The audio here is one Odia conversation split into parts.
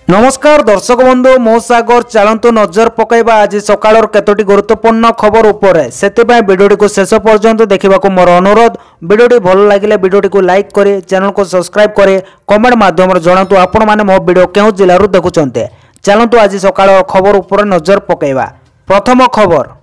नमस्कार दर्शक बंधु मो सागर चलतु नजर पकईबा आज सकाळ केतोटी गुरुत्वपूर्ण खबर उपरे सेतिबाई वीडियोटी को शेष पर्यंत देखा मोर अनुरोध। वीडियोटी भल लगे वीडियोटी को लाइक करे, चैनल को सब्सक्राइब करे, कमेंट माध्यम जनातु आपण माने मो वीडियो केउ जिल्ला रु देखुचंते। चलतु आज सकाळ खबर उपरे नजर पकईबा। प्रथम खबर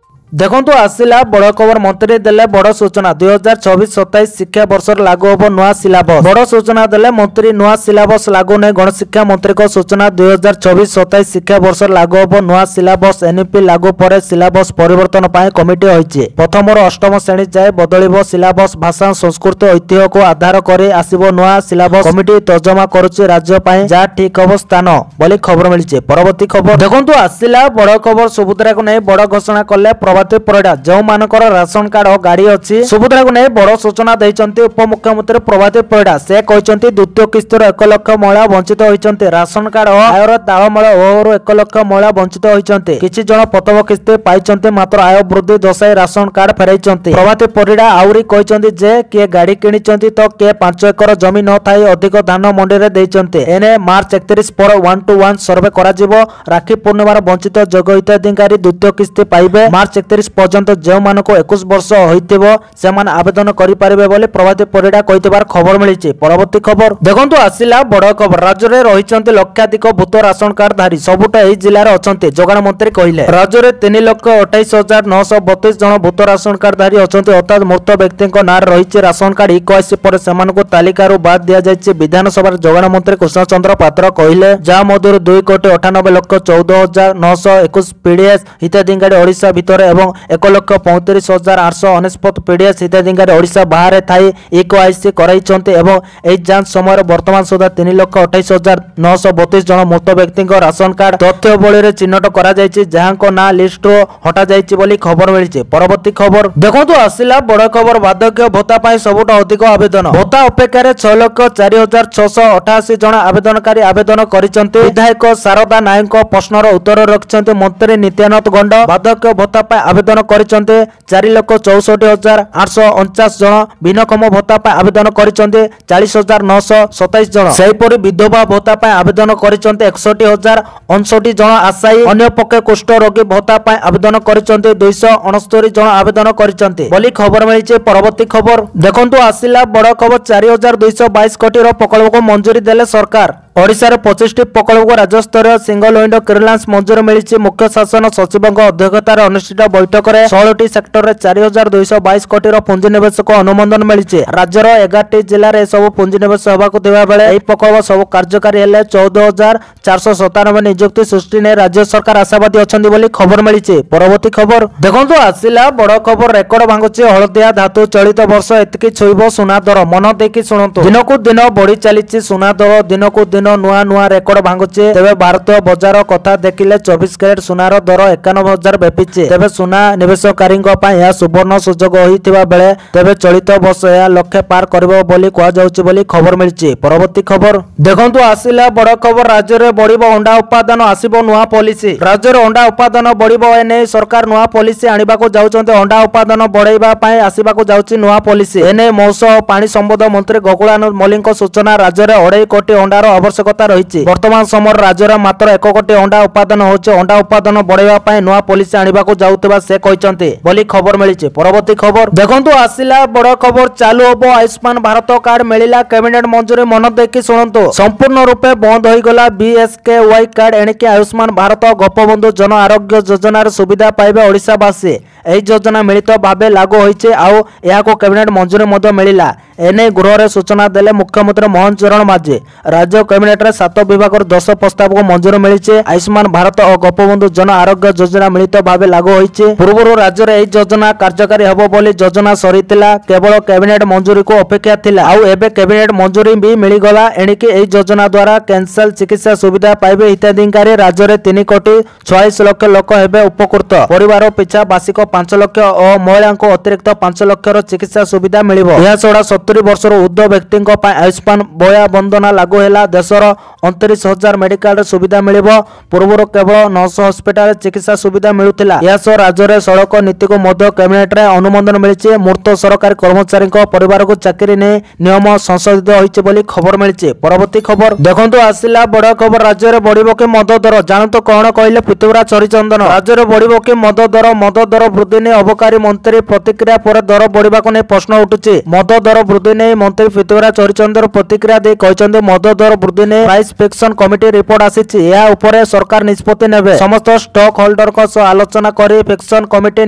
देखंतु आसिला बड़ खबर मंत्री देले बड़ सूचना 2024-27 शिक्षा वर्ष लागू होबो नुआ सिलेबस। बड़ सूचना देले मंत्री नुआ सिलेबस लागू नै गणशिक्षा मंत्री को सूचना 2024-27 शिक्षा वर्ष लागू होबो नुआ सिलेबस। एनईपी लागू परे सिलेबस परिवर्तन पाए कमिटी होइछि। प्रथम रो अष्टम श्रेणी जाय बदलिबो सिलेबस। भाषा संस्कृति ऐतिह्य को आधार करे आसीबो नुआ सिलेबस। कमिटी तर्जमा करूछि राज्य पाए जा ठीक हबो स्थान बोली खबर मिलिछि। परवर्ती खबर देखंतु आसिला बड़ खबर सुभद्रा को नै बड़ घोषणा कले प्रभाती परिडा। जो मानकर राशन कार्ड और गाड़ी अच्छी सुभद्रा को नहीं बड़ सूचना देइचंती उपमुख्यमंत्री प्रभाती परिडा। से कहते द्वितीय किस्तर 1 लाख महिला वंचित होइचंती। राशन कार्ड और आयर तालमेल अभाव 1 लाख महिला वंचित होइचंती। किछि जण प्रथम किस्ती पाइचंती मात्र आय वृद्धि दर्शाई राशन कार्ड फेराइचंती। प्रभाती परिडा आउरी कहते जे किए गाड़ी किनिचंती तो किए 5 एकर जमी न थाई अधिक धान मंडी रे देइचंती। एने मार्च 31 पर 1-to-1 सर्वे करा जिवो। राखी पूर्णिमार वंचित जोग हिताधिकारी द्वितीय किस्ती पाइबे। मार्च 31 पर्यंत जो मान को 21 वर्ष होइतिबो से मान आवेदन करि पारिबे बोली प्रभाती परिडा कहितबार खबर मिलिछि। परवर्ती खबर देखंतु आसिला बड़ खबर राज्य रे रहिचंती लक्षाधिक भूत राशन कार्ड धारी सबुटा एही जिल्ला रे अछंती। जोगाण मंत्री कहिले राज्य रे 3,28,932 जण भूत राशन कार्ड धारी अछंती। अर्थात मृत व्यक्तिक नार रहिछि राशन कार्ड। इकआसी पर सेमानको तालिका रू बाद दिया जायछि। विधानसभा जोगाण मंत्री कृष्णचंद्र पात्र कहिले जा मधुर 2,98,14,921 पीडीएस हिताधिकारी ओडिशा भितर एवं 1,35,899 पीडीएस हिताधिकारी ओडिशा बाहर थाई इकआईसी कराइछन्ते एवं एई जांच समय वर्तमान सुधा 3,28,932 जण मृत व्यक्तिक राशन कार्ड तथ्य बळी रे चिन्हट करा जायछि जहांको ना लिस्ट रो हटा जायछि बोली खबर मिलिछि। परवर्ती खबर देखंतु आसिला बड़ खबर वार्धक्य भत्ता पाई सबुठ अधिक आवेदन। भत्ता अपेक्षा रे 6,04,688 जण आवेदनकारी आवेदन करिसन्ते। विधायक शारदा नायक प्रश्नर उत्तर रखिसन्ते मंत्री नित्यानंद गंड। वार्धक्य भत्ता पाई आवेदन करिसन्ते 4,64,849 जण। भिन्नक्षम भत्ता पाई आवेदन करिसन्ते 40,927 जण। सेहिपरि विधवा भत्ता पाई आवेदन करिसन्ते 61,059 जण आशायी। अन्य पक्ष कुष्ठ रोगी भत्ता पाई आवेदन करिसन्ते 269 जण आवेदन करिसन्ते बोली खबर मिलिछि। परवर्ती खबर देखंतु आसिला बड़ खबर 4,222 कोटी रो प्रकल्प को मंजूरी देले सरकार। ओडिशा रे 25टी प्रकल्प को राज्य स्तरीय सिंगल विंडो क्लियरेंस मंजूरी मिलिछि। मुख्य शासन सचिवक अध्यक्षतार अनुष्ठित बैठक रे 16टी सेक्टर रे 4,222 कोटी रो पुंजीनिवेश को अनुमोदन मिलिछि। राज्यर 11टी जिल्ला रे सब पुंजीनिवेश होबाकु देबा बेले एही प्रकल्प सब कार्यकारी हेले 14,497 नियुक्ति सृष्टि ने राज्य सरकार आशावादी अछंती बोली खबर मिलिछि। परवर्ती खबर देखंतु आसिला बड़ खबर रेकर्ड भांगुछि हळदिया धातु। चलित वर्ष एतिकी छुइबो सुना दर। मन देखि सुनंतु दिनकु दिन बढ़ी चलिछि सुना दर। दिनकु दिन नुआ नुआ रेकर्ड भांगुछि। तेबे भारतीय बजार कथा देखिले 24 कैरेट सुनार दर 91,000 बेपिछि। तेबे सुना निवेशकारी यह सुवर्ण सुजोग होइतिबा बेले तेबे चलित वर्ष यह लक्ष्य पार करिबो बोली कहा जाउछि बोली खबर मिलिछि। परवर्ती खबर देखंतु आसिला बड़ खबर राज्य रे बढ़िबो अंडा उत्पादन आसीबो नुआ पॉलिसी। राज्य रे अंडा उत्पादन बढ़िबो एने सरकार नुआ पॉलिसी आनिबाको जाउछन्ते। अंडा उत्पादन बढ़ाइबा पई आसीबाको जाउछि नुआ पॉलिसी। एने मौस पानी संपद मंत्री गोकुलानंद मल्लिक सूचना राज्य रे 2.5 कोटी अंडार आवश्यकता रहिछि। वर्तमान समय राज्य रे मात्र 1 कोटी अंडा उत्पादन होछि। अंडा उत्पादन बढ़ाइबा पई नुआ पॉलिसी आनिबाको जाउतबा से कहिसन्ते बोली खबर मिलिछि। परवर्ती खबर देखंतु आसिला बड़ खबर चालू होबो आयुष्मान भारत कार्ड मिलिला कैबिनेट मंजूरी। मन देखि सुनंतु संपूर्ण रूपे बंद होई गला बीएसकेवाई कार्ड। एणिके आयुष्मान भारत गोपबंधु जन आरोग्य योजना रे सुविधा पाइबे ओडिशावासी। एही योजना मिलित भाबे लागू होइछे आउ एहाको कैबिनेट मंजूरी मध्य मिलिला। एने गृह रे सूचना देले मुख्यमंत्री मोहन चरण माझी। राज्य कैबिनेट रे 7 विभाग 10 प्रस्ताव को मंजूरी मिलिछे। आयुष्मान भारत और गोपबंधु जन आरोग्य योजना मिलित भाबे लागू होइछे। पूर्वरु राज्य रे एही योजना कार्यकारी हेबो बोली योजना सरितिला। केवल कैबिनेट मंजूरी को अपेक्षा थिला आउ एबे कैबिनेट मंजूरी भी मिली गला। एणिके एही योजना द्वारा कैंसर चिकित्सा सुविधा पाइबे हिताधिकारी। राज्य रे 3,46,00,000 लोक हेबे उपकृत। परिवार पिछा वार्षिक 5 ଲକ୍ଷ ଓ ମହିଳାଙ୍କୁ ଅତିରିକ୍ତ 5 ଲକ୍ଷର ଚିକିତ୍ସା ସୁବିଧା ମିଳିବ। ଏହା ଛଡ଼ା 70 ବର୍ଷର ଉର୍ଦ୍ଧ୍ୱ ବ୍ୟକ୍ତିଙ୍କ ପାଇଁ ଆୟୁଷ୍ମାନ ଭୟା ବନ୍ଦନା ଲାଗୁ ହେଲା। ଦେଶର 29,000 ମେଡିକାଲରେ ସୁବିଧା ମିଳିବ। ପୂର୍ବରୁ କେବଳ 900 ହସ୍ପିଟାଲରେ ଚିକିତ୍ସା ସୁବିଧା ମିଳୁଥିଲା। ଏହାସହ ରାଜ୍ୟରେ ସଡ଼କ ନୀତିକୁ ମଧ୍ୟ କ୍ୟାବିନେଟରେ ଅନୁମୋଦନ ମିଳିଛି। ମୃତ ସରକାରୀ କର୍ମଚାରୀଙ୍କ ପରିବାରକୁ ଚାକିରି ନେଇ ନିୟମ ସଂଶୋଧିତ ହୋଇଛି ବୋଲି ଖବର ମିଳିଛି। ପରବର୍ତ୍ତୀ ଖବର ଦେଖନ୍ତୁ, ଆସିଲା ବଡ଼ ଖବର। ରାଜ୍ୟରେ ବଢ଼ିବ କି ମଦ ଦର? ଜାଣନ୍ତୁ କଣ କହିଲେ ପୃଥ୍ୱୀରାଜ ହରିଚନ୍ଦନ। ରାଜ୍ୟରେ ବଢ଼ିବ କି ମଦ ଦର? ମଦ ଦର ବୃଦ୍ଧି ନେଇ ଅବକାରୀ ମନ୍ତ୍ରୀ ପ୍ରତିକ୍ରିୟା ପରେ ଦର ବଢ଼ିବାକୁ ନେଇ ପ୍ରଶ୍ନ ଉଠୁଛି। ମଦ ଦର ବୃଦ୍ଧି ନେଇ ମନ୍ତ୍ରୀ ପୃଥ୍ୱୀରାଜ ହରିଚନ୍ଦନ ପ୍ରତିକ୍ରିୟା ଦେଇ କହିଛନ୍ତି, ମଦ ଦର ବୃଦ୍ଧି ନେଇ ପ୍ରାଇସ୍ ଫିକ୍ସନ କମିଟି ରିପୋର୍ଟ ଆସିଛି। ଏହା ଉପରେ ସରକାର ନିଷ୍ପତ୍ତି ନେବେ। ସମସ୍ତ ଷ୍ଟକ ହୋଲ୍ଡରଙ୍କ ସହ ଆଲୋଚନା କରି ଫିକ୍ସନ କମିଟି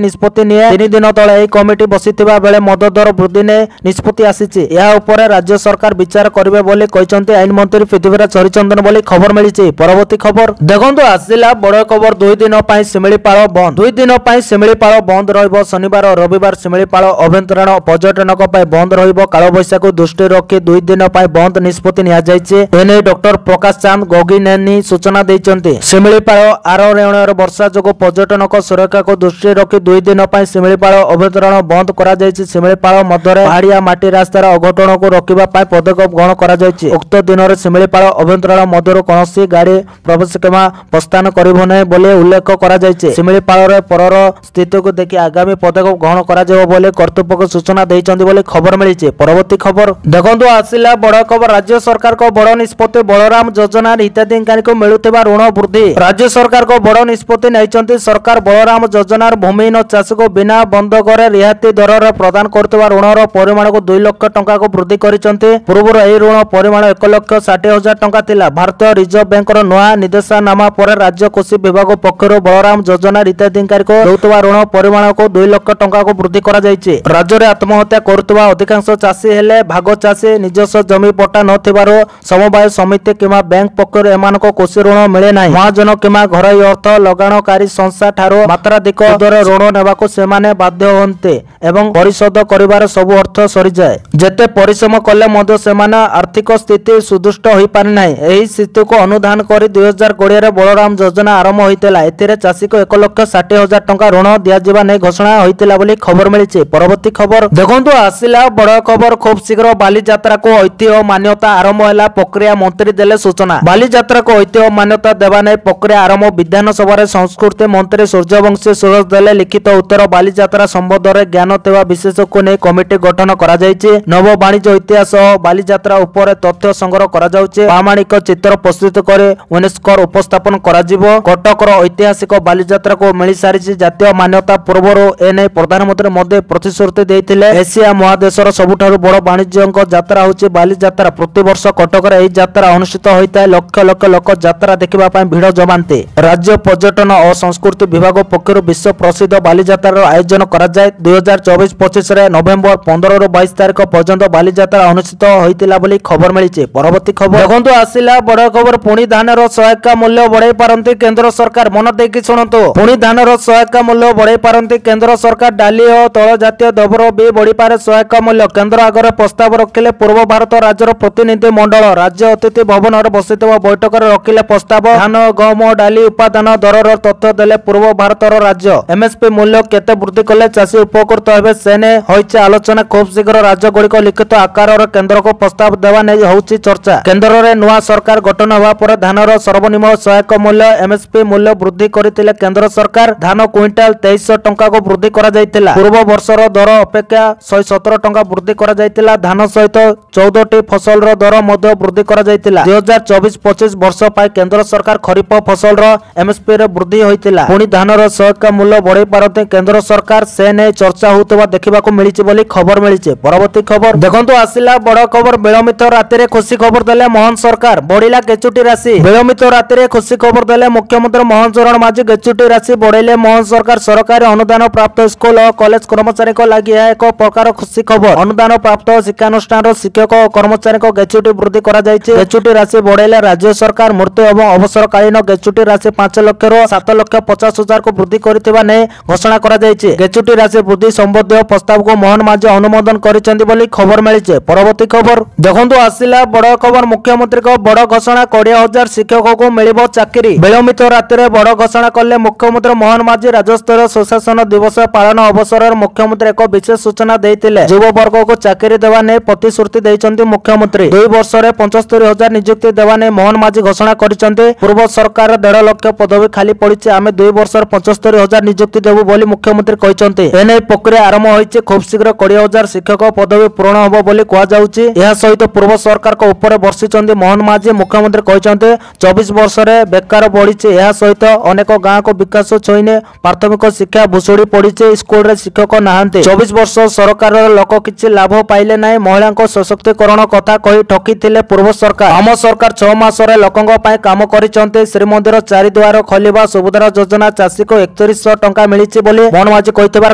ନିଷ୍ପତ୍ତି ନିଏ। 3 ଦିନ ତଳେ ଏହି କମିଟି ବସିଥିବା ବେଳେ ମଦ ଦର ବୃଦ୍ଧି ନେଇ ନିଷ୍ପତ୍ତି ଆସିଛି। ଏହା ଉପରେ ରାଜ୍ୟ ସରକାର ବିଚାର କରିବେ ବୋଲି କହିଛନ୍ତି ଆଇନ ମନ୍ତ୍ରୀ ପୃଥ୍ୱୀରାଜ ହରିଚନ୍ଦନ ବୋଲି ଖବର ମିଳିଛି। ପରବର୍ତ୍ତୀ ଖବର ଦେଖନ୍ତୁ, ଆସିଲା ବଡ଼ ଖବର। 2 ଦିନ ପାଇଁ ଶିମିଳିପାଳ ବନ୍ଦ। 2 ଦିନ ପାଇଁ ଶିମିଳିପାଳ ବନ୍ଦ ରହିବ। ଶନିବାର ଓ ରବିବାର ଶିମିଳିପାଳ ଅଭ୍ୟନ୍ତରୀଣ ପର୍ଯ୍ୟଟନଙ୍କ ପାଇଁ ବନ୍ଦ ରହିବ। କାଳବୈଶାଖୀକୁ ଦୃଷ୍ଟିରେ ରଖି 2 ଦିନ ପାଇଁ ବନ୍ଦ ନିଷ୍ପତ୍ତି ନିଆଯାଇଛି। ଏନେଇ ଡକ୍ଟର ପ୍ରକାଶ ଚାନ୍ଦ ଗଗିନେନି ସୂଚନା ଦେଇଛନ୍ତି। ଶିମିଳିପାଳ ଆରଣ୍ୟରେ ବର୍ଷା ଯୋଗୁଁ ପର୍ଯ୍ୟଟନଙ୍କ ସୁରକ୍ଷାକୁ ଦୃଷ୍ଟିରେ ରଖି 2 ଦିନ ପାଇଁ ଶିମିଳିପାଳ ଅଭ୍ୟନ୍ତରୀଣ ବନ୍ଦ କରାଯାଇଛି। ଶିମିଳିପାଳ ମଧ୍ୟରେ ପାହାଡ଼ିଆ ମାଟି ରାସ୍ତାର ଅଘଟଣକୁ ରୋକିବା ପାଇଁ ପଦକ୍ଷେପ ଗ୍ରହଣ କରାଯାଇଛି। ଉକ୍ତ ଦିନରେ ଶିମିଳିପାଳ ଅଭ୍ୟନ୍ତରୀଣ ମଧ୍ୟରୁ କୌଣସି ଗାଡ଼ି ପ୍ରବେଶ କିମ୍ବା ପ୍ରସ୍ଥାନ କରିବ ନାହିଁ ବୋଲି ଉଲ୍ଲେଖ କରାଯାଇଛି। ଶିମିଳିପାଳରେ ପରର ସ୍ଥିତିକୁ ଦେଖି ଆଗାମୀ ପଦକ୍ଷେପ ଗ୍ରହଣ କରାଯିବ ବୋଲି କର୍ତ୍ତୃପକ୍ଷ ସୂଚନା ଦେଇଛନ୍ତି ବୋଲି ଖବର ମିଳିଛି। ପରବର୍ତ୍ତୀ ଖବର ଦେଖନ୍ତୁ, ଆସିଲା ବଡ଼ ଖବର। ରାଜ୍ୟ ସରକାରଙ୍କ ବଡ଼ ନିଷ୍ପତ୍ତି। ବଳରାମ ଯୋଜନାର ହିତାଧିକାରୀଙ୍କୁ ମିଳୁଥିବା ଋଣ ବୃଦ୍ଧି। ରାଜ୍ୟ ସରକାରଙ୍କ ବଡ଼ ନିଷ୍ପତ୍ତି ନେଇଛନ୍ତି। ସରକାର ବଳରାମ ଯୋଜନାର ଭୂମିହୀନ ଚାଷୀଙ୍କୁ ବିନା ବନ୍ଧକରେ ରିହାତି ଦରରେ ପ୍ରଦାନ କରୁଥିବା ଋଣର ପରିମାଣକୁ 2 ଲକ୍ଷ ଟଙ୍କାକୁ ବୃଦ୍ଧି କରିଛନ୍ତି। ପୂର୍ବରୁ ଏହି ଋଣ ପରିମାଣ 1,60,000 ଟଙ୍କା ଥିଲା। ଭାରତୀୟ ରିଜର୍ଭ ବ୍ୟାଙ୍କର ନୂଆ ନିର୍ଦ୍ଦେଶନାମା ପରେ ରାଜ୍ୟ କୃଷି ବିଭାଗ ପକ୍ଷରୁ ବଳରାମ ଯୋଜନାର ହିତାଧିକାରୀଙ୍କୁ ଦେଉଥିବା ଋଣ ପରିମାଣକୁ 2 ଲକ୍ଷ ଟଙ୍କାକୁ ବୃଦ୍ଧି କରାଯାଇଛି। ରାଜ୍ୟରେ ଆତ୍ମହତ୍ୟା କରୁଥିବା ଅଧିକାଂଶ ଚାଷୀ ହେଲେ ଭାଗ ଚାଷୀ। ନିଜସ୍ୱ ଜମି ପଟ୍ଟା ନଥିବାରୁ ସମବାୟ ସମିତି କିମ୍ବା ବ୍ୟାଙ୍କ ପକ୍ଷରୁ ଏମାନଙ୍କୁ କୃଷି ଋଣ ମିଳେ ନାହିଁ। ମହାଜନ କିମ୍ବା ଘରୋଇ ଅର୍ଥ ଲଗାଣକାରୀ ସଂସ୍ଥା ଠାରୁ ମାତ୍ରାଧିକ ସୁଧରେ ଋଣ ନେବାକୁ ସେମାନେ ବାଧ୍ୟ ହୁଅନ୍ତି ଏବଂ ପରିଶୋଧ କରିବାର ସବୁ ଅର୍ଥ ସରିଯାଏ। ଯେତେ ପରିଶ୍ରମ କଲେ ମଧ୍ୟ ସେମାନେ ଆର୍ଥିକ ସ୍ଥିତି ସୁଦୃଷ୍ଟ ହୋଇପାରେ ନାହିଁ। ଏହି ସ୍ଥିତିକୁ ଅନୁଧ୍ୟାନ କରି 2020ରେ ବଳରାମ ଯୋଜନା ଆରମ୍ଭ ହୋଇଥିଲା। ଏଥିରେ ଚାଷୀକୁ 1,60,000 ଟଙ୍କା ଋଣ ଦିଆଯିବା ନେଇ ଘୋଷଣା ହୋଇଥିଲା ବୋଲି ଖବର ମିଳିଛି। ପରବର୍ତ୍ତୀ ଖବର ଦେଖନ୍ତୁ, ଆସିଲା ବଡ଼ ଖବର। ଖୁବ୍ ଶୀଘ୍ର ବାଲିଯାତ୍ରାକୁ ଐତିହ୍ୟ ମାନ୍ୟତା ଆରମ୍ଭ ହେଲା। ପ୍ରକ୍ରିୟା ମନ୍ତ୍ରୀ ଦେଲେ ସୂଚନା। ବାଲିଯାତ୍ରାକୁ ଐତିହ୍ୟ ମାନ୍ୟତା ଦେବା ନେଇ ପ୍ରକ୍ରିୟା ଆରମ୍ଭ। ବିଧାନସଭାରେ ସଂସ୍କୃତି ମନ୍ତ୍ରୀ ସୂର୍ଯ୍ୟବଂଶୀ ସୁରେଶ ଦେଲେ ଲିଖିତ ଉତ୍ତର। ବାଲିଯାତ୍ରା ସମ୍ବନ୍ଧରେ ଜ୍ଞାନ ଥିବା ବିଶେଷଜ୍ଞଙ୍କୁ ନେଇ କମିଟି ଗଠନ କରାଯାଇଛି। ନବ ବାଣିଜ୍ୟ ଇତିହାସ ଓ ବାଲିଯାତ୍ରା ଉପରେ ତଥ୍ୟ ସଂଗ୍ରହ କରାଯାଉଛି। ପ୍ରାମାଣିକ ଚିତ୍ର ପ୍ରସ୍ତୁତ କରି ୟୁନେସ୍କୋର ଉପସ୍ଥାପନ କରାଯିବ। କଟକର ଐତିହାସିକ ବାଲିଯାତ୍ରାକୁ ମିଳିସାରିଛି ଜାତୀୟ ମାନ୍ୟତା। ପୂର୍ବରୁ ଏନେଇ ପ୍ରଧାନମନ୍ତ୍ରୀ ମଧ୍ୟ ପ୍ରତିଶ୍ରୁତି ଦେଇଥିଲେ। ଏସିଆ ମହାଦେଶର ସବୁଠାରୁ ବଡ଼ ବାଣିଜ୍ୟିକ ଯାତ୍ରା ହେଉଛି ବାଲିଯାତ୍ରା। ପ୍ରତିବର୍ଷ କଟକରେ ଏହି ଯାତ୍ରା ଅନୁଷ୍ଠିତ ହୋଇଥାଏ। ଲକ୍ଷ ଲକ୍ଷ ଲୋକ ଯାତ୍ରା ଦେଖିବା ପାଇଁ ଭିଡ଼ ଜମାନ୍ତି। ରାଜ୍ୟ ପର୍ଯ୍ୟଟନ ଓ ସଂସ୍କୃତି ବିଭାଗ ପକ୍ଷରୁ ବିଶ୍ୱ ପ୍ରସିଦ୍ଧ ବାଲିଯାତ୍ରାର ଆୟୋଜନ କରାଯାଏ। 2024-25ରେ ନଭେମ୍ବର 15ରୁ 22 ତାରିଖ ପର୍ଯ୍ୟନ୍ତ ବାଲିଯାତ୍ରା ଅନୁଷ୍ଠିତ ହୋଇଥିଲା ବୋଲି ଖବର ମିଳିଛି। ପରବର୍ତ୍ତୀ ଖବର ଦେଖନ୍ତୁ, ଆସିଲା ବଡ଼ ଖବର। ପୁଣି ଧାନର ସହାୟକ ମୂଲ୍ୟ ବଢ଼ାଇ ପାରନ୍ତି କେନ୍ଦ୍ର ସରକାର। ମନ ଦେଇକି ଶୁଣନ୍ତୁ, ପୁଣି ଧାନର ସହାୟକ ମୂଲ୍ୟ ବଢ଼ାଇ ପାରନ୍ତି କେନ୍ଦ୍ର ସରକାର। ଡାଲି ଓ ତୈଳ ଜାତୀୟ ଦ୍ରବ୍ୟର ବି ବଢ଼ିପାରେ ସହାୟକ ମୂଲ୍ୟ। କେନ୍ଦ୍ର ଆଗରେ ପ୍ରସ୍ତାବ ରଖିଲେ ପୂର୍ବ ଭାରତ ରାଜ୍ୟର ପ୍ରତିନିଧି ମଣ୍ଡଳ। ରାଜ୍ୟ ଅତିଥି ଭବନରେ ବସିଥିବା ବୈଠକରେ ରଖିଲେ ପ୍ରସ୍ତାବ। ଧାନ, ଗହମ, ଡାଲି ଉପାଦାନ ଦରର ତଥ୍ୟ ଦେଲେ ପୂର୍ବ ଭାରତର ରାଜ୍ୟ। ଏମଏସପି ମୂଲ୍ୟ କେତେ ବୃଦ୍ଧି କଲେ ଚାଷୀ ଉପକୃତ ହେବେ ସେ ନେଇ ହୋଇଛି ଆଲୋଚନା। ଖୁବ୍ ଶୀଘ୍ର ରାଜ୍ୟଗୁଡ଼ିକ ଲିଖିତ ଆକାରରେ କେନ୍ଦ୍ରକୁ ପ୍ରସ୍ତାବ ଦେବା ନେଇ ହେଉଛି ଚର୍ଚ୍ଚା। କେନ୍ଦ୍ରରେ ନୂଆ ସରକାର ଗଠନ ହେବା ପରେ ଧାନର ସର୍ବନିମ୍ନ ସହାୟକ ମୂଲ୍ୟ ଏମଏସପି ମୂଲ୍ୟ ବୃଦ୍ଧି କରିଥିଲେ କେନ୍ଦ୍ର ସରକାର। ଧାନ କୁଇଣ୍ଟାଲ 2300 ଟଙ୍କାକୁ ବୃଦ୍ଧି କରାଯାଇଥିଲା। ପୂର୍ବ ବର୍ଷର ଦର ଅପେକ୍ଷା 117 ଟଙ୍କା ବୃଦ୍ଧି କରାଯାଇଥିଲା। ଧାନ ସହିତ 14ଟି ଫସଲର ଦର ମଧ୍ୟ ବୃଦ୍ଧି କରାଯାଇଥିଲା। 2024-25 ବର୍ଷ ପାଇଁ କେନ୍ଦ୍ର ସରକାର ଖରିଫ ଫସଲର ଏମଏସପିରେ ବୃଦ୍ଧି ହୋଇଥିଲା। ପୁଣି ଧାନର ସହାୟକ ମୂଲ୍ୟ ବଢ଼ାଇ ପାରନ୍ତି କେନ୍ଦ୍ର ସରକାର ସେ ନେଇ ଚର୍ଚ୍ଚା ହେଉଥିବା ଦେଖିବାକୁ ମିଳିଛି ବୋଲି ଖବର ମିଳିଛି। ପରବର୍ତ୍ତୀ ଖବର ଦେଖନ୍ତୁ, ଆସିଲା ବଡ଼ ଖବର। ବିଳମ୍ବିତ ରାତିରେ ଖୁସି ଖବର ଦେଲେ ମୋହନ ସରକାର। ବଢ଼ିଲା ଗ୍ରାଚ୍ୟୁଟି ରାଶି। ବିଳମ୍ବିତ ରାତିରେ ଖୁସି ଖବର ଦେଲେ ମୁଖ୍ୟମନ୍ତ୍ରୀ ମୋହନ ଚରଣ ମାଝୀ। ଗ୍ରାଚ୍ୟୁଟି ରାଶି ବଢ଼ାଇଲେ ମୋହନ ସରକାର। ସରକାରୀ ଅନୁଦାନ ପ୍ରାପ୍ତ ସ୍କୁଲ ଓ କଲେଜ କର୍ମଚାରୀଙ୍କ ଲାଗି ଏହା ଏକ ପ୍ରକାର ଖୁସି ଖବର। ଅନୁଦାନ ପ୍ରାପ୍ତ ଶିକ୍ଷାନୁଷ୍ଠାନର ଶିକ୍ଷକ ଓ କର୍ମଚାରୀଙ୍କ ଗ୍ରାଚ୍ୟୁଟି ବୃଦ୍ଧି କରାଯାଇଛି। ଗ୍ରାଚ୍ୟୁଟି ରାଶି ବଢ଼ାଇଲେ ରାଜ୍ୟ ସରକାର। ମୃତ୍ୟୁ ଏବଂ ଅବସରକାଳୀନ ଗ୍ରାଚ୍ୟୁଟି ରାଶି 5 ଲକ୍ଷରୁ 7,50,000କୁ ବୃଦ୍ଧି କରିଥିବା ନେଇ ଘୋଷଣା କରାଯାଇଛି। ଗ୍ରାଚ୍ୟୁଟି ରାଶି ବୃଦ୍ଧି ସମ୍ବନ୍ଧୀୟ ପ୍ରସ୍ତାବକୁ ମୋହନ ମାଝୀ ଅନୁମୋଦନ କରିଛନ୍ତି ବୋଲି ଖବର ମିଳିଛି। ପରବର୍ତ୍ତୀ ଖବର ଦେଖନ୍ତୁ, ଆସିଲା ବଡ଼ ଖବର। ମୁଖ୍ୟମନ୍ତ୍ରୀଙ୍କ ବଡ଼ ଘୋଷଣା। 20,000 ଶିକ୍ଷକଙ୍କୁ ମିଳିବ ଚାକିରି। ବିଳମ୍ବିତ ରାତିରେ ବଡ଼ ଘୋଷଣା କଲେ ମୁଖ୍ୟମନ୍ତ୍ରୀ ମୋହନ ମାଝୀ। ରାଜ୍ୟସ୍ତରୀୟ ସ୍ୱେଚ୍ଛାସେବୀ ସୁଶାସନ ଦିବସ ପାଳନ ଅବସରରେ ମୁଖ୍ୟମନ୍ତ୍ରୀ ଏକ ବିଶେଷ ସୂଚନା ଦେଇଥିଲେ। ଯୁବବର୍ଗକୁ ଚାକିରି ଦେବା ନେଇ ପ୍ରତିଶ୍ରୁତି ଦେଇଛନ୍ତି ମୁଖ୍ୟମନ୍ତ୍ରୀ। 2 ବର୍ଷରେ 75,000 ନିଯୁକ୍ତି ଦେବା ନେଇ ମୋହନ ମାଝୀ ଘୋଷଣା କରିଛନ୍ତି। ପୂର୍ବ ସରକାର 1.5 ଲକ୍ଷ ପଦବୀ ଖାଲି ପଡ଼ିଛି, ଆମେ 2 ବର୍ଷରେ 75,000 ନିଯୁକ୍ତି ଦେବୁ ବୋଲି ମୁଖ୍ୟମନ୍ତ୍ରୀ କହିଛନ୍ତି। ଏନେଇ ପ୍ରକ୍ରିୟା ଆରମ୍ଭ ହୋଇଛି। ଖୁବ୍ ଶୀଘ୍ର 20,000 ଶିକ୍ଷକ ପଦବୀ ପୂରଣ ହେବ ବୋଲି କୁହାଯାଉଛି। ଏହା ସହିତ ପୂର୍ବ ସରକାରଙ୍କ ଉପରେ ବର୍ଷିଛନ୍ତି ମୋହନ ମାଝୀ। ମୁଖ୍ୟମନ୍ତ୍ରୀ କହିଛନ୍ତି 24 ବର୍ଷରେ ବେକାର ବଢ଼ିଛି। ଏହା ସହିତ ଅନେକ ଗାଁକୁ ବିକାଶ ଛୁଇଁନି। ପ୍ରାଥମିକ ଶିକ୍ଷା ଭୁଷୁଡ଼ି ପଡ଼ିଛି, ସ୍କୁଲରେ ଶିକ୍ଷକ ନାହାନ୍ତି। 24 ବର୍ଷ ସରକାରର ଲୋକ କିଛି ଲାଭ ପାଇଲେ ନାହିଁ। ମହିଳାଙ୍କ ସଶକ୍ତିକରଣ କଥା କହି ଠକିଥିଲେ ପୂର୍ବ ସରକାର। ଆମ ସରକାର 6 ମାସରେ ଲୋକଙ୍କ ପାଇଁ କାମ କରିଛନ୍ତି। ଶ୍ରୀମନ୍ଦିର 4 ଦୁଆର ଖୋଲିବା, ସୁଭଦ୍ରା ଯୋଜନା, ଚାଷୀକୁ 3100 ଟଙ୍କା ମିଳିଛି ବୋଲି ମୋହନ ମାଝୀ କହିଥିବାର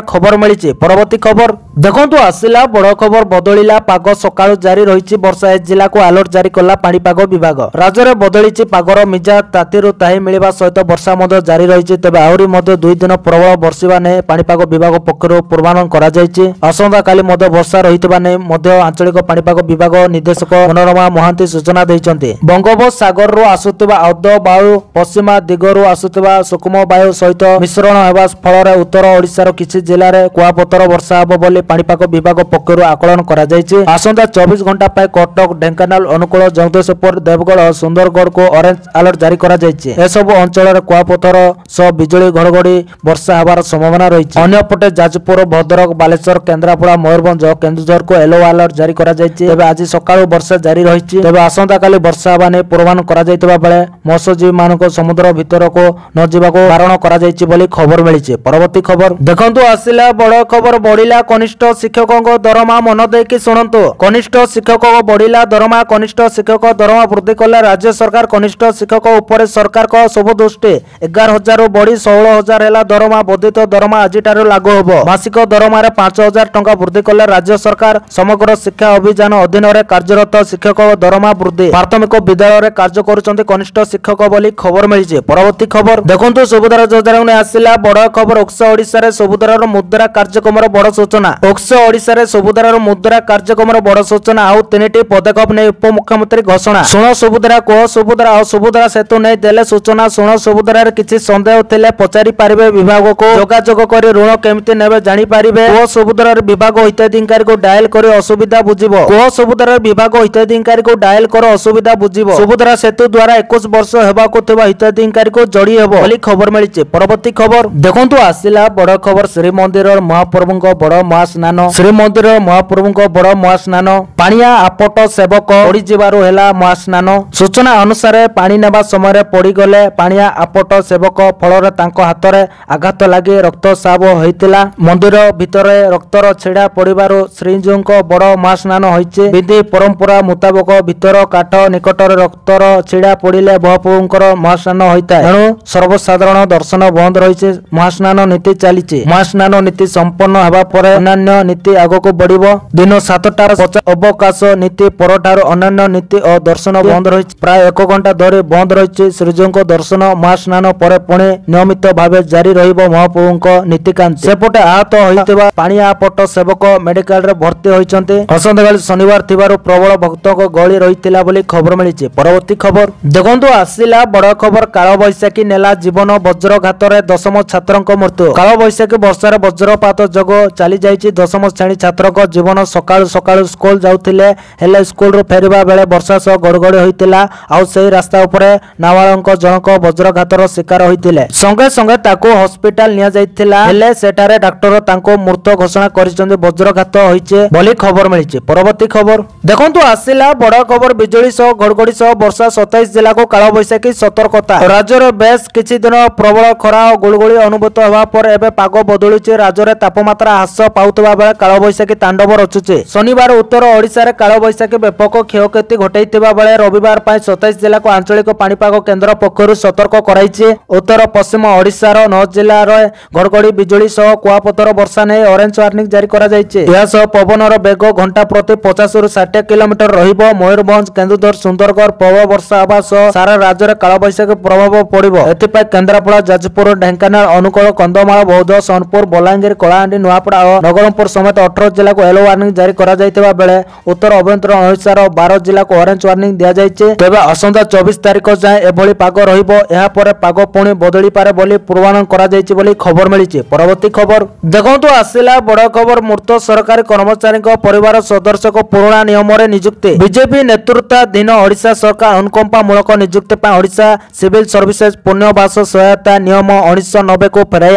ଖବର ମିଳିଛି। ପରବର୍ତ୍ତୀ ଖବର ଦେଖନ୍ତୁ ଆସିଲା ବଡ଼ ଖବର। ବଦଳିଲା ପାଗ, ସକାଳୁ ଜାରି ରହିଛି ବର୍ଷା। ଏ ଜିଲ୍ଲାକୁ ଆଲର୍ଟ ଜାରି କଲା ପାଣିପାଗ ବିଭାଗ। ରାଜ୍ୟରେ ବଦଳିଛି ପାଗର ମିଜାଜ, ତାତିରୁ ତାହି ମିଳିବା ସହିତ ବର୍ଷା ମଧ୍ୟ ଜାରି ରହିଛି। ତେବେ ଆହୁରି ମଧ୍ୟ 2 ଦିନ ପ୍ରବଳ ବର୍ଷିବା ନେଇ ପାଣିପାଗ ବିଭାଗ ପକ୍ଷରୁ ପୂର୍ବାନୁମାନ କରାଯାଇଛି। ଆସନ୍ତାକାଲି ମଧ୍ୟ ବର୍ଷା ରହିଥିବା ନେଇ ମଧ୍ୟ ଆଞ୍ଚଳିକ ପାଣିପାଗ ବିଭାଗ ନିର୍ଦ୍ଦେଶକ ମନୋରମା ମହାନ୍ତି ସୂଚନା ଦେଇଛନ୍ତି। ବଙ୍ଗୋପସାଗରରୁ ଆସୁଥିବା ଆର୍ଦ୍ର ବାୟୁ ପଶ୍ଚିମ ଦିଗରୁ ଆସୁଥିବା ସୂକ୍ଷ୍ମ ବାୟୁ ସହିତ ମିଶ୍ରଣ ହେବା ଫଳରେ ଉତ୍ତର ଓଡ଼ିଶାର କିଛି ଜିଲ୍ଲାରେ କୁଆପଥର ବର୍ଷା ହେବ ବୋଲି ପାଣିପାଗ ବିଭାଗ ପକ୍ଷରୁ ଆକଳନ କରାଯାଇଛି। ଆସନ୍ତା 24 ଘଣ୍ଟା ପାଇଁ କଟକ, ଢେଙ୍କାନାଳ, ଅନୁଗୁଳ, ଜଗତସିଂହପୁର, ଦେବଗଡ଼, ସୁନ୍ଦରଗଡ଼କୁ ଅରେଞ୍ଜ ଆଲର୍ଟ ଜାରି କରାଯାଇଛି। ଏସବୁ ଅଞ୍ଚଳରେ କୁଆପଥର ସହ ବିଜୁଳି ଘଡ଼ଘଡ଼ି ବର୍ଷା ହେବାର ସମ୍ଭାବନା ରହିଛି। ଅନ୍ୟପଟେ ଯାଜପୁର, ଭଦ୍ରକ, ବାଲେଶ୍ୱର, କେନ୍ଦ୍ରାପଡ଼ା, ମୟୂରଭଞ୍ଜ, କେନ୍ଦୁଝରକୁ ୟେଲୋ ଆଲର୍ଟ ଜାରି କରାଯାଇଛି। ତେବେ ଆଜି ସକାଳୁ ବର୍ଷା ଜାରି ରହିଛି। ତେବେ ଆସନ୍ତାକାଲି ବର୍ଷା ହେବା ନେଇ ପୂର୍ବାନୁମାନ କରାଯାଇଥିବା ବେଳେ ମତ୍ସ୍ୟଜୀବୀମାନଙ୍କୁ ସମୁଦ୍ର ଭିତରକୁ ନ ଯିବାକୁ ବାରଣ କରାଯାଇଛି ବୋଲି ଖବର ମିଳିଛି। ପରବର୍ତ୍ତୀ ଖବର ଦେଖନ୍ତୁ ଆସିଲା ବଡ଼ ଖବର। ବଢ଼ିଲା କନିଷ୍ଠ ଶିକ୍ଷକଙ୍କ ଦରମା, ମନ ଦେଇକି ଶୁଣନ୍ତୁ। କନିଷ୍ଠ ଶିକ୍ଷକ ବଢ଼ିଲା ଦରମା। କନିଷ୍ଠ ଶିକ୍ଷକ ଦରମା ବୃଦ୍ଧି କଲେ ରାଜ୍ୟ ସରକାର। କନିଷ୍ଠ ଶିକ୍ଷକ ଉପରେ ସରକାରଙ୍କ ସବୁ ଦୃଷ୍ଟି। 11,000ରୁ ବଢ଼ି 16,000 ହେଲା ଦରମା। ବର୍ଦ୍ଧିତ ଦରମା ଆଜିଠାରୁ ଲାଗୁ ହେବ। ମାସିକ ଦରମାରେ 5,000 ଟଙ୍କା ବୃଦ୍ଧି କଲେ ରାଜ୍ୟ ସରକାର। ସମଗ୍ର ଶିକ୍ଷା ଅଭିଯାନ ଅଧୀନରେ କାର୍ଯ୍ୟରତ ଶିକ୍ଷକ ଦରମା ବୃଦ୍ଧି। ପ୍ରାଥମିକ ବିଦ୍ୟାଳୟରେ କାର୍ଯ୍ୟ କରୁଛନ୍ତି କନିଷ୍ଠ ଶିକ୍ଷକ ବୋଲି ଖବର ମିଳିଛି। ପରବର୍ତ୍ତୀ ଖବର ଦେଖନ୍ତୁ ସୁଭଦ୍ରା ଯୋଜନାକୁ ନେଇ ଆସିଲା ବଡ଼ ଖବର। ଉକ୍ସ ଓଡ଼ିଶାରେ ସୁଭଦ୍ରାର ମୁଦ୍ରା କାର୍ଯ୍ୟକ୍ରମର ବଡ଼ ସୂଚନା। ଉକ୍ସ ଓଡ଼ିଶାରେ ସୁଭଦ୍ରାର ମୁଦ୍ରା କାର୍ଯ୍ୟକ୍ରମର ବଡ଼ ସୂଚନା। ଆଉ 3ଟି ପଦକ୍ଷେପ ନେଇ ଉପମୁଖ୍ୟମନ୍ତ୍ରୀ ଘୋଷଣା। ଶୁଣ ସୁଭଦ୍ରା, କୁହ ସୁଭଦ୍ରା ଆଉ ସୁଭଦ୍ରା ସେତୁ ନେଇ ଦେଲେ ସୂଚନା। ଶୁଣ ସୁଭଦ୍ରାରେ କିଛି ସନ୍ଦେହ ଥିଲେ ପଚାରି ପାରିବେ ବିଭାଗକୁ। ଯୋଗାଯୋଗ କରି ଋଣ କେମିତି ନେବେ ଜାଣିପାରିବେ। କୁହ ସୁଭଦ୍ରାର ବିଭାଗ ହିତାଧିକାରୀକୁ ଡାଏଲ କରି ଅସୁବିଧା ବୁଝିବ। କୁହ ସୁଭଦ୍ରାର ବିଭାଗ ହିତାଧିକାରୀକୁ ଡାଏଲ କରି ଅସୁବିଧା ବୁଝିବ। ସୁଭଦ୍ରା ସେତୁ ଦ୍ୱାରା 21 ବର୍ଷ ହେବାକୁ ଥିବା ହିତାଧିକାରୀକୁ ଯୋଡ଼ି ହେବ ବୋଲି ଖବର ମିଳିଛି। ପରବର୍ତ୍ତୀ ଖବର ଦେଖନ୍ତୁ ଆସିଲା ବଡ଼ ଖବର। ଶ୍ରୀମନ୍ଦିରର ମହାପ୍ରଭୁଙ୍କ ବଡ଼ ମହାସ୍ନାନ। ଶ୍ରୀମନ୍ଦିରର ମହାପ୍ରଭୁଙ୍କ ବଡ଼ ମହାସ୍ନାନ। ପାଣିଆ ଆପଟ ସେବକ ପଡ଼ିଯିବାରୁ ହେଲା ମହାସ୍ନାନ। ସୂଚନା ଅନୁସାରେ ପାଣି ନେବା ସମୟରେ ପଡ଼ିଗଲେ ପାଣିଆ ଆପଟ ସେବକ, ଫଳରେ ତାଙ୍କ ହାତରେ ଆଘାତ ଲାଗି ରକ୍ତସ୍ରାବ ହୋଇଥିଲା। ମନ୍ଦିର ଭିତରେ ରକ୍ତର ଛିଡ଼ା ପଡ଼ିବାରୁ ଶ୍ରୀଜୀଉଙ୍କ ବଡ଼ ମହାସ୍ନାନ ହୋଇଛି। ବିଧି ପରମ୍ପରା ମୁତାବକ ଭିତର କାଠ ନିକଟରେ ରକ୍ତର ଛିଡ଼ା ପଡ଼ିଲେ ମହାପ୍ରଭୁଙ୍କର ମହାସ୍ନାନ ହୋଇଥାଏ। ଏଣୁ ସର୍ବସାଧାରଣ ଦର୍ଶନ ବନ୍ଦ ରହିଛି। ମହାସ୍ନାନ ନୀତି ଚାଲିଛି। ମହାସ୍ନାନ ନୀତି ସମ୍ପନ୍ନ ହେବା ପରେ ଅନ୍ୟାନ୍ୟ ନୀତି ଆଗକୁ ବଢ଼ିବ। ଦିନ 7ଟାର ଅବକାଶ ନୀତି ପରଠାରୁ ଅନ୍ୟାନ୍ୟ ନୀତି ଓ ଦର୍ଶନ ବନ୍ଦ ରହିଛି। ପ୍ରାୟ 1 ଘଣ୍ଟା ଧରି ବନ୍ଦ ରହିଛି ଶ୍ରୀଜୀଉଙ୍କ ଦର୍ଶନ। ମହାସ୍ନାନ ପରେ ପୁଣି ନିୟମିତ ଭାବେ ଜାରି ରହିବ ମହାପ୍ରଭୁଙ୍କ ନୀତିକାନ୍ତି। ସେପଟେ ଆହତ ହୋଇଥିବା ପାଣିଆପଟ ସେବକ ମେଡିକାଲରେ ଭର୍ତ୍ତି ହୋଇଛନ୍ତି। ଆସନ୍ତାକାଲି ଶନିବାର ଥିବାରୁ ପ୍ରବଳ ଭକ୍ତଙ୍କ ଗହଳି ରହିଥିଲା ବୋଲି ଖବର ମିଳିଛି। ପରବର୍ତ୍ତୀ ଖବର ଦେଖନ୍ତୁ ଆସିଲା ବଡ଼ ଖବର। କାଳବୈଶାଖୀ ନେଲା ଜୀବନ, ବଜ୍ରଘାତରେ 10ମ ଛାତ୍ରଙ୍କ ମୃତ୍ୟୁ। କାଳବୈଶାଖୀ ବର୍ଷାରେ ବଜ୍ରପାତ ଯୋଗୁଁ ଚାଲି ଯାଇଛି 10ମ ଶ୍ରେଣୀ ଛାତ୍ରଙ୍କ ଜୀବନ। ସକାଳୁ ସକାଳୁ ସ୍କୁଲ ଯାଉଥିଲେ, ହେଲେ ସ୍କୁଲରୁ ଫେରିବା ବେଳେ ବର୍ଷା ସହ ଘଡ଼ଘଡ଼ି ହୋଇଥିଲା। ଆଉ ସେହି ରାସ୍ତା ଉପରେ ନାବାଳକ ଜଣକ ବଜ୍ରଘାତର ଶିକାର ହୋଇଥିଲେ। ସଙ୍ଗେ ସଙ୍ଗେ ତାକୁ ହସ୍ପିଟାଲ ନିଆଯାଇଥିଲା, ହେଲେ ସେଠାରେ ଡାକ୍ତର ତାଙ୍କୁ ମୃତ ଘୋଷଣା କରିଛନ୍ତି। ବଜ୍ରଘାତ ହୋଇଛି ବୋଲି ଖବର ମିଳିଛି। ପରବର୍ତ୍ତୀ ଖବର ଦେଖନ୍ତୁ ଆସିଲା ବଡ଼ ଖବର। ବିଜୁଳି ସହ ଘଡ଼ଘଡ଼ି ସହ ବର୍ଷା, 27 ଜିଲ୍ଲାକୁ କାଳବୈଶାଖୀ ସତର୍କତା। ରାଜ୍ୟରେ ବେଶ କିଛି ଦିନ ପ୍ରବଳ ଖରା ଓ ଗୁଳୁଗୁଳି ଅନୁଭୂତ ହେବା ପରେ ଏବେ ପାଗ ବଦଳୁଛି। ରାଜ୍ୟରେ ତାପମାତ୍ରା ହ୍ରାସ ପାଉଥିବା ବେଳେ କାଳବୈଶାଖୀ ତାଣ୍ଡବ ରଚୁଛି। ଶନିବାର ଉତ୍ତର ଓଡ଼ିଶାରେ କାଳବୈଶାଖୀ ବ୍ୟାପକ କ୍ଷୟକ୍ଷତି ଘଟାଇଥିବା ବେଳେ ରବିବାର ପାଇଁ 27 ଜିଲ୍ଲାକୁ ଆଞ୍ଚଳିକ ପାଣିପାଗ କେନ୍ଦ୍ର ପକ୍ଷରୁ ସତର୍କ କରାଇଛି। ଉତ୍ତର ପଶ୍ଚିମ ଓଡ଼ିଶାର 9 ଜିଲ୍ଲାରେ ଘଡ଼ଘଡ଼ି ବିଜୁଳି ସହ କୁଆପଥର ବର୍ଷା ନେଇ ଅରେଞ୍ଜ ୱାର୍ଣ୍ଣିଂ ଜାରି କରାଯାଇଛି। ଏହା ସହ ପବନର ବେଗ ଘଣ୍ଟା ପ୍ରତି 50ରୁ 60 କିଲୋମିଟର ରହିବ। ମୟୂରଭଞ୍ଜ, କେନ୍ଦୁଝର, ସୁନ୍ଦରଗଡ଼ ପ୍ରବଳ ବର୍ଷା ହେବା ସହ ସାରା ରାଜ୍ୟରେ କାଳବୈଶାଖୀ ପ୍ରଭାବ ପଡ଼ିବ। ଏଥିପାଇଁ କେନ୍ଦ୍ରାପଡ଼ା, ଯାଜପୁର, ଢେଙ୍କାନାଳ, ଅନୁଗୁଳ, କନ୍ଧମାଳ, ବୌଦ୍ଧ, ସୋନପୁର, ବଲାଙ୍ଗୀର, କଳାହାଣ୍ଡି, ନୂଆପଡ଼ା ଓ ନବରଙ୍ଗପୁର ସମେତ 18 ଜିଲ୍ଲାକୁ ୟେଲୋ ୱାର୍ଣ୍ଣିଂ ଜାରି କରାଯାଇଥିବା ବେଳେ ଉତ୍ତର ଆଭ୍ୟନ୍ତରୀଣ ଓଡ଼ିଶାର 12 ଜିଲ୍ଲାକୁ ଅରେଞ୍ଜ ୱାର୍ଣ୍ଣିଂ ଦିଆଯାଇଛି। ତେବେ ଆସନ୍ତା 24 ତାରିଖ ଯାଏଁ ଏଭଳି ପାଗ ରହିବ। ଏହାପରେ ପାଗ ପୁଣି ବଦଳିପାରେ ବୋଲି ପୂର୍ବାନୁମାନ କରାଯାଇଛି ବୋଲି खबर मिली। परवर्ती खबर देखंतु आसिला बड़ खबर मृत सरकारी कर्मचारी परिवार सदस्य को पुराना नियम नियुक्ति। बीजेपी नेतृत्वाधीन ओडिशा सरकार अनुकंपामूलक नियुक्ति ओडिशा सिविल सर्विसेज पुनर्वास सहायता नियम 1990 को फेराई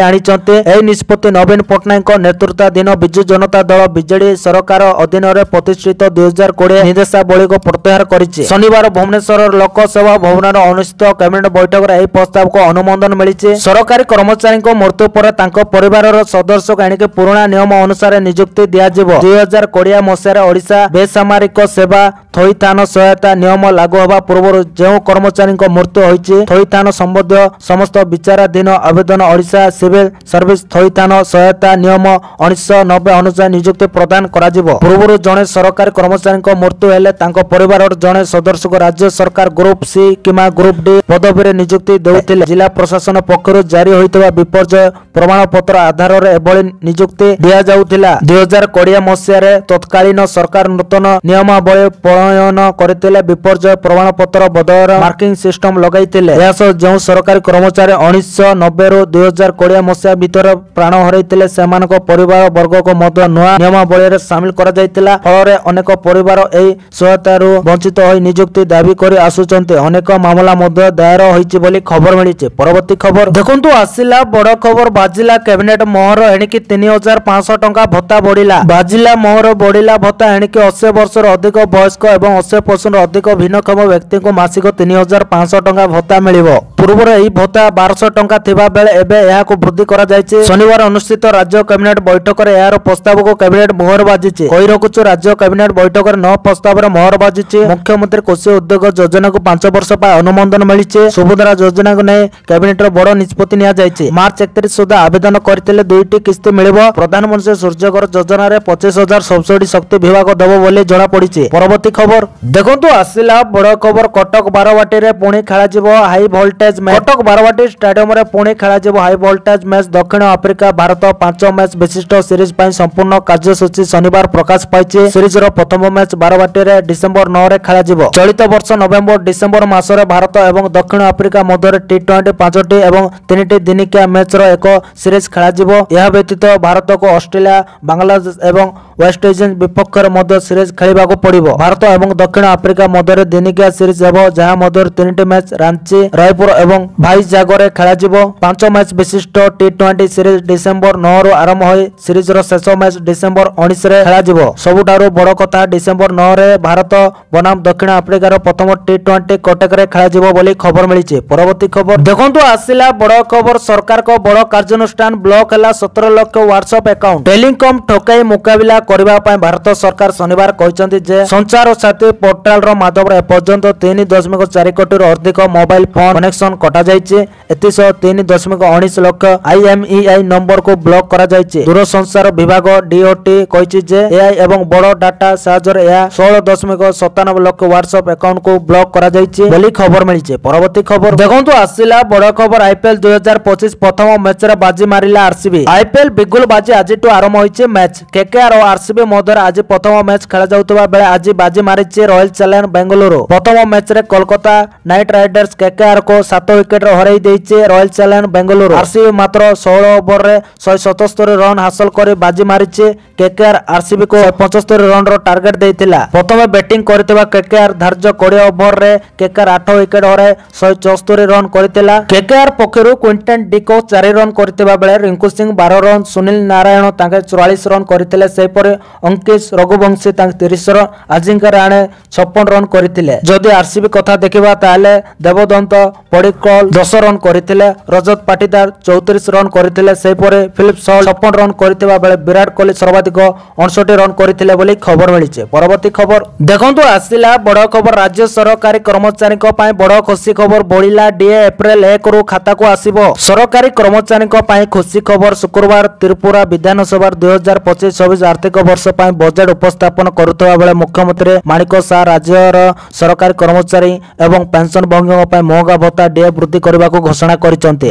आनिचंते। एही निष्पत्ति नवीन पट्टनायक नेतृत्वाधीन बिजु जनता दल बीजेडी सरकार अधीन में प्रतिष्ठित 2020 निर्देशावली को प्रत्याहार करिछि। शनिवार भुवनेश्वर लोकसेवा भवन अनुष्ठित कैबिनेट बैठक में प्रस्ताव को अनुमोदन मिली। सरकारी कर्मचारी मृत्यु पर परिवार सदस्य को आनिक पुराना नियम अनुसार नियुक्ति दियाजिबो। 2020 मसीह ओडिशा बेसामरिक सेवा थईथान सहायता नियम लागू होगा पूर्व जो कर्मचारी मृत्यु होइछि थईथान संबंधी समस्त विचाराधीन आवेदन ओडिशा सिविल सर्विस थईथान सहायता नियम 1990 अनुसार नियुक्ति प्रदान कराजिबो। पूर्व जड़े सरकारी कर्मचारी मृत्यु हेले तांको परिवार जड़े सदस्य को राज्य सरकार ग्रुप सी किमा ग्रुप डी पदवी नियुक्ति देउथिले। जिला प्रशासन पक्षरु जारी होइतबा विपर्यय प्रमाण पत्र आधार रे एभली नियुक्ति दिया जाउथिला। 2020 मसीह तत्कालीन सरकार नूतन नियमावली प्रणयन करथिले। विपर्यय प्रमाण पत्र बदल मार्किंग सिस्टम लगाइथिले। एहासो जो सरकारी कर्मचारी 1990 रु 2020 मसीह भितर प्राण हरैथिले सेमानक परिवार वर्ग को मध्य नुआ नियमावली रे शामिल करा जाइतिला। फल अनेक परिवार एही सहायता रु वंचित होई नियुक्ति दाबी करि आसुचंते। अनेक मामला मध्य दायर होइछि बोली खबर मिलिछि। परवर्ती खबर देखंतु आसिला बड़ खबर बाजिला कैबिनेट मोहर एणिकी 3500 टंका भत्ता बढ़िला। बाजिला मोहर बढ़िला भत्ता एणिकी 80 वर्ष अधिक वयस्क एवं 80 वर्ष अधिक भिन्नक्षम व्यक्ति को मासिक 3500 टंका भत्ता मिलिबो। पूर्व एही भत्ता 1200 टंका थिबा बेले एबे एहाको वृद्धि करा जायछि। शनिवार अनुष्ठित राज्य कैबिनेट बैठक रे एहार प्रस्ताव को कैबिनेट मोहर बाजिछि। कहि रखुछु राज्य कैबिनेट बैठक रे 9 प्रस्ताव रे मोहर बाजिछि। मुख्यमंत्री कृषि उद्योग योजना को 5 वर्ष पर अनुमोदन मिलिछि। सुभद्रा योजना को नै कैबिनेट रो बड़ निष्पत्ति निया जायछि। मार्च 31 सुधा आवेदन करथिले 2टी किस्ती मिलिबो। प्रधानमंत्री सूर्यघर योजना रे 25,000 सब्सिडी शक्ति विभाग देबो बोली जणा पड़िछि। परवर्ती खबर देखंतु आसिला बड़ खबर कटक बारवाटी रे पुणी खेला जिवो high voltage match. Cuttack Barabati stadium रे पुणी खेला जिवो हाई वोल्टेज मैच। दक्षिण आफ्रिका भारत 5 मैच विशिष्ट सीरीज पई संपूर्ण कार्यसूची शनिवार प्रकाश पाइछि। सीरीज रो प्रथम मैच बारवाटी रे डिसेंबर 9 रे खेला जिवो। चलित वर्ष नवेम्बर डिसेंबर मास रे भारत एवं दक्षिण आफ्रिका मध्य T20 5टी एवं 3टी दिनिकिया मैच रो एक सीरीज खेला जिवो। यह व्यतीत भारत को ऑस्ट्रेलिया बांग्लादेश एवं वेस्ट इंडीज विपक्ष रे मध्य सीरीज खेलिबा को पड़िबो। भारत एवं दक्षिण आफ्रिका मध्य दिनिकिया सीरीज हेबो जहां मध्य 3टी मैच रांची रायपुर एवं भाईजाग रे खेला जिवो। 5 मैच विशिष्ट T20 सीरीज डिसेंबर 9 रो आरंभ होई सीरीज रो शेष मैच डिसेंबर 19 रे खेला जिवो। सबुठारो बड़ कथा डिसेंबर 9 रे भारत बनाम दक्षिण आफ्रिका रो प्रथम T20 कटक रे खेला जिवो बोली खबर मिलिछि। परवर्ती खबर देखंतु आसिला बड़ खबर सरकार को बड़ कार्यानुष्ठान ब्लॉक हला 17 लाख व्हाट्सएप अकाउंट। टेलीकॉम ठकाई मुकाबिला करबा पय भारत सरकार शनिवार कहिसंती जे संचार साथी पोर्टाल रो माध्यम रे पर्यंत 3.4 कोटी रो अधिक मोबाइल फोन कनेक्शन कटा जायछि। एतिस 3.19 लाख IMEI नंबर को ब्लॉक करा जायछि। दूरसंचार विभाग DOT कहिछि जे AI एवं बड़ डाटा साजर या 16.97 लाख व्हाट्सएप अकाउंट को ब्लॉक करा जायछि बोली खबर मिलिछि। परवर्ती खबर देखंतु आसिला बड़ खबर IPL 2025 प्रथम मैच रे बाजी मारिला RCB। IPL बिगुल बाजी आज आरंभ होइछि मैच। KKR और RCB मध्य आज प्रथम मैच खेला जाउतबा बेले आज बाजी मारिछि रॉयल चैलेंजर्स बेंगलुरु। प्रथम मैच रे कोलकाता नाइट राइडर्स KKR को 7 विकेट रे हराई दैछि रॉयल चैलेंजर्स बेंगलुरु। RCB मात्र 16 ओवर रे 177 रन हासिल करि बाजी मारिछि। KKR RCB को 75 रन रो टार्गेट दैथिला। प्रथम बैटिंग करथिबा KKR धार्य 20 ओवर रे KKR 8 विकेट हराई 174 रन करथिला। KKR पक्षरु क्विंटन डिको 4 रन करथिबा बेले रिंकू सिंह 12 रन सुनील नारायण तांके 44 रन करथिले। सेहि परे अंकिश रघुवंशी तांके 30 रन अजिंक्य राणे 56 रन करथिले। जदि RCB कथा देखिबा ताले देवदत्त पडिक्कल 10 रन करथिले। रजत पाटीदार 34 रन करथिले। सेहि परे फिलिप सॉल 56 रन करथिबा बेले विराट कोहली सर्वाधिक 59 रन करथिले बोली खबर मिलिছে। परवर्ती खबर देखंतु आसिला बड़ खबर राज्य सरकारी कर्मचारी को पाए बड़ खुशी खबर बढ़िला DA एप्रिल 1 रु खाता को आसीबो। सरकारी कर्मचारी को पाए खुशी खबर शुक्रवार त्रिपुरा विधानसभा 2025-26 आर्थिक आर्थिक वर्ष पर बजेट उपस्थापन करुवा बेले मुख्यमंत्री माणिक शाह राज्यर सरकारी कर्मचारी एवं पेंशनभोगी पर महंगा भत्ता डीए वृद्धि करने को घोषणा करते।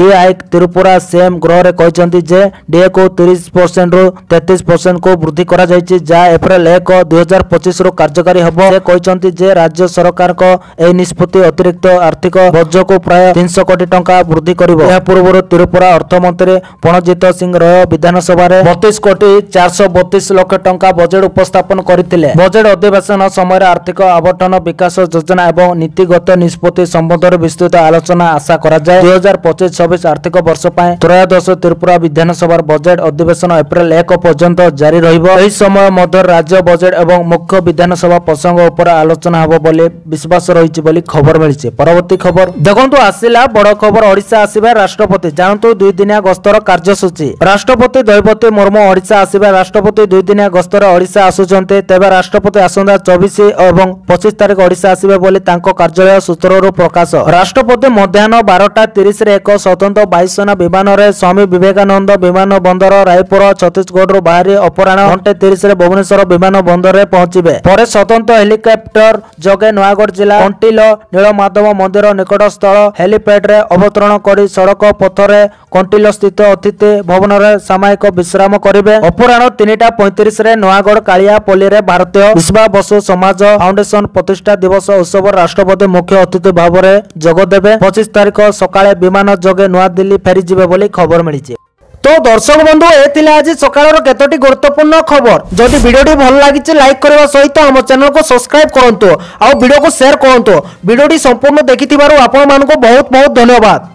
त्रिपुरा सीएम गृह में कहते जे डीए को 30% रु 33% को वृद्धि करा जायछि, जा एप्रिल 1 2025 रु कार्यकारी हबो। से कहते जे राज्य सरकार को एही निष्पत्ति अतिरिक्त आर्थिक बोझ को प्राय 300 कोटी टंका वृद्धि करिवो। यह पूर्व त्रिपुरा अर्थमंत्री प्रणजीत सिंह रॉय विधानसभा 32 कोटी 432 लाख टंका बजेट उपस्थापन करथिले। बजेट अधिवेशन समय आर्थिक आवंटन विकास योजना एवं नीतिगत निष्पत्ति संबंध में विस्तृत आलोचना आशा करा जाए। 2025-26 आर्थिक वर्ष पर त्रयोदश त्रिपुरा विधानसभा बजेट अधिवेशन एप्रिल 1 पर्यंत जारी रहिबो। एही समय मध्य राज्य बजेट एवं मुख्य विधानसभा प्रसंग उपर आलोचना हबो बोली विश्वास रहिछि बोली खबर मिलिछि। परवर्ती खबर देखंतु आसिला बड़ खबर ओडिशा आसीबा राष्ट्रपति जानतु 2 दिनिया गस्तर कार्यसूची। राष्ट्रपति द्रौपदी मुर्मू ओडिशा आसीबा राष्ट्रपति 2 दिनिया गस्तर ओडिशा आसुचंते। तेबे राष्ट्रपति आसंदा 24 एवं 25 तारिख ओडिशा आसीबे बोली तांको कार्यालय सूत्ररु प्रकाश। राष्ट्रपति मध्याह्न 12:30 रे एक स्वतंत्र वायुसेना विमान रे स्वामी विवेकानंद विमान बंदर रायपुर छत्तीसगढ़ रु बाहरी अपराह्न 1:30 रे भुवनेश्वर विमान बंदर रे पहुंचीबे। पर स्वतंत्र हेलिकॉप्टर जगे नयागढ़ जिला कंटिल नीलमाधव मंदिर निकटस्थ हेलीपैड रे अवतरण करी सड़क पथरे कंटिल स्थित अतिथि भवन रे सामयिक विश्राम करिवे। अपराह्न 3:35 रे नयागढ़ कालिया पल्ली रे भारतीय विश्वा बसु समाज फाउंडेशन प्रतिष्ठा दिवस उत्सव राष्ट्रपति मुख्य अतिथि भाव में जोग देबे। 25 तारिख सकाळे विमान जोगे नया दिल्ली फेरी जिबे बोली खबर मिलिছে। तो दर्शक बंधु ए आज सकाळर केतोटी गुरुत्वपूर्ण खबर। जदि वीडियोटी भल लागिছে लाइक करबा सहित हम चैनल को सब्सक्राइब करंतु आ वीडियो को शेयर करंतु। वीडियोटी संपूर्ण देखिथिबारु आपण मानको बहुत बहुत धन्यवाद।